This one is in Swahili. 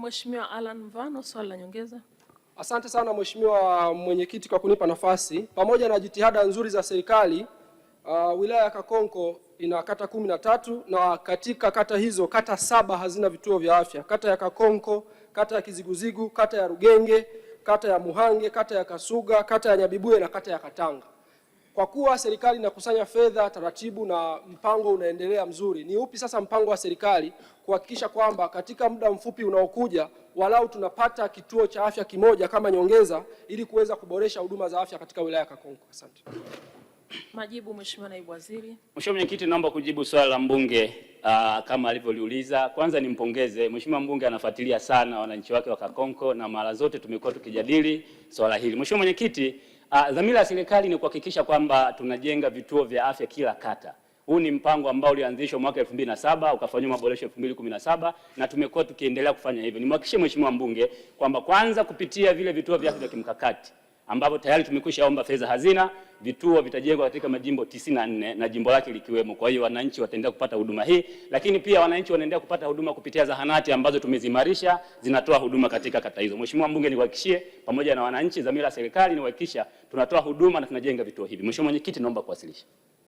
Mheshimiwa Alan Mvano, swali la nyongeza. Asante sana Mheshimiwa Mwenyekiti kwa kunipa nafasi. Pamoja na jitihada nzuri za serikali, wilaya ya Kakonko ina kata 13 na katika kata hizo kata 7 hazina vituo vya afya. Kata ya Kakonko, kata ya Kiziguzigu, kata ya Rugenge, kata ya Muhange, kata ya Kasuga, kata ya Nyabibuye na kata ya Katanga. Kwa kuwa serikali inakusanya fedha taratibu na mpango unaendelea mzuri, ni upi sasa mpango wa serikali kuhakikisha kwamba katika muda mfupi unaokuja walau tunapata kituo cha afya kimoja kama nyongeza ili kuweza kuboresha huduma za afya katika wilaya ya Kakonko? Asante. Majibu Mheshimiwa Naibu Waziri. Mheshimiwa Mwenyekiti, naomba kujibu swali la mbunge kama alivyoliuliza. Kwanza nimpongeze Mheshimiwa mbunge, anafuatilia sana wananchi wake wa Kakonko na mara zote tumekuwa tukijadili swala hili. Mheshimiwa Mwenyekiti, dhamira ya serikali ni kuhakikisha kwamba tunajenga vituo vya afya kila kata. Huu ni mpango ambao ulianzishwa mwaka 2007 ukafanywa maboresho 2017 na tumekuwa tukiendelea kufanya hivyo. Nimhakikishie Mheshimiwa mbunge kwamba kwanza kupitia vile vituo vya afya vya kimkakati ambapo tayari tumekwishaomba fedha hazina, vituo vitajengwa katika majimbo 94 na jimbo lake likiwemo. Kwa hiyo wananchi wataendelea kupata huduma hii, lakini pia wananchi wanaendelea kupata huduma kupitia zahanati ambazo tumezimarisha zinatoa huduma katika kata hizo. Mheshimiwa mbunge, nikuhakikishie pamoja na wananchi, dhamira ya serikali ni kuhakikisha tunatoa huduma na tunajenga vituo hivi. Mheshimiwa Mwenyekiti, naomba kuwasilisha.